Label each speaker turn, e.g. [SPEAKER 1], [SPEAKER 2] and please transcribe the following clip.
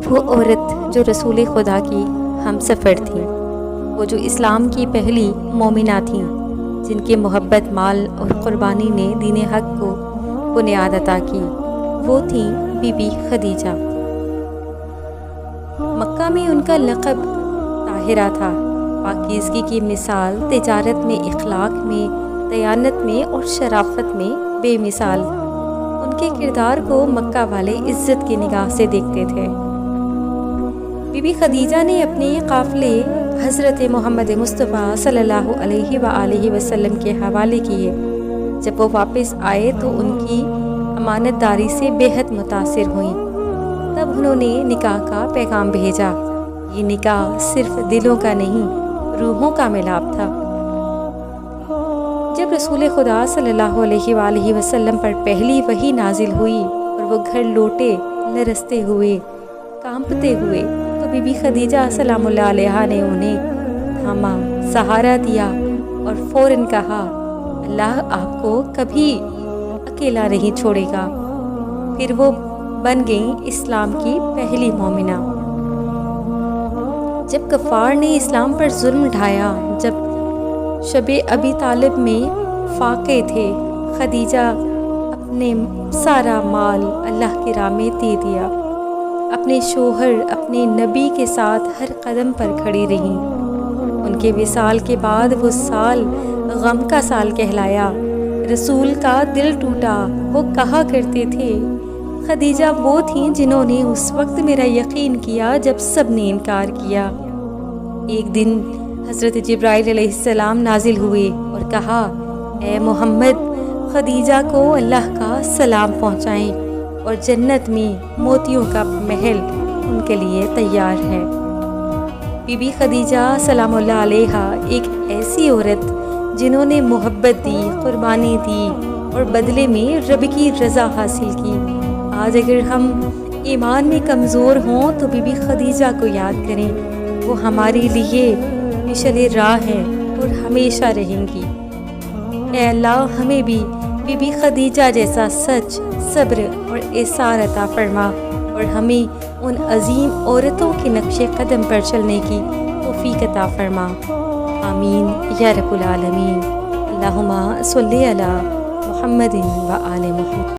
[SPEAKER 1] وہ عورت جو رسول خدا کی ہم سفر تھیں، وہ جو اسلام کی پہلی مومنہ تھیں، جن کی محبت، مال اور قربانی نے دین حق کو بنیاد عطا کی، وہ تھیں بی بی خدیجہ۔ مکہ میں ان کا لقب طاہرہ تھا، پاکیزگی کی مثال، تجارت میں، اخلاق میں، دیانت میں اور شرافت میں بے مثال۔ ان کے کردار کو مکہ والے عزت کی نگاہ سے دیکھتے تھے۔ بی بی خدیجہ نے اپنے قافلے حضرت محمد مصطفیٰ صلی اللہ علیہ وآلہ وسلم کے حوالے کیے۔ جب وہ واپس آئے تو ان کی امانت داری سے بے حد متاثر ہوئیں۔ تب انہوں نے نکاح کا پیغام بھیجا۔ یہ نکاح صرف دلوں کا نہیں، روحوں کا ملاپ تھا۔ جب رسول خدا صلی اللہ علیہ وآلہ وسلم پر پہلی وحی نازل ہوئی اور وہ گھر لوٹے لرزتے ہوئے، کانپتے ہوئے، تو بی بی خدیجہ سلام اللہ علیہا نے انہیں تھاما، سہارا دیا اور فوراً کہا، اللہ آپ کو کبھی اکیلا نہیں چھوڑے گا۔ پھر وہ بن گئیں اسلام کی پہلی مومنہ۔ جب کفار نے اسلام پر ظلم ڈھایا، جب شب ابی طالب میں فاقے تھے، خدیجہ اپنے سارا مال اللہ کی راہ میں دے دیا۔ اپنے شوہر، اپنے نبی کے ساتھ ہر قدم پر کھڑی رہیں۔ ان کے وصال کے بعد وہ سال غم کا سال کہلایا۔ رسول کا دل ٹوٹا۔ وہ کہا کرتے تھے، خدیجہ وہ تھیں جنہوں نے اس وقت میرا یقین کیا جب سب نے انکار کیا۔ ایک دن حضرت جبرائیل علیہ السلام نازل ہوئے اور کہا، اے محمد، خدیجہ کو اللہ کا سلام پہنچائیں اور جنت میں موتیوں کا محل ان کے لیے تیار ہے۔ بی بی خدیجہ سلام اللہ علیہا ایک ایسی عورت جنہوں نے محبت دی، قربانی دی اور بدلے میں رب کی رضا حاصل کی۔ آج اگر ہم ایمان میں کمزور ہوں تو بی بی خدیجہ کو یاد کریں۔ وہ ہمارے لیے مشعل راہ ہیں اور ہمیشہ رہیں گی۔ اے اللہ، ہمیں بھی بی بی خدیجہ جیسا سچ، صبر اور ایثار عطا فرما اور ہمیں ان عظیم عورتوں کے نقش قدم پر چلنے کی توفیق عطا فرما۔ آمین یا رب العالمین۔ اللہم صلی علی محمد و آل محمد۔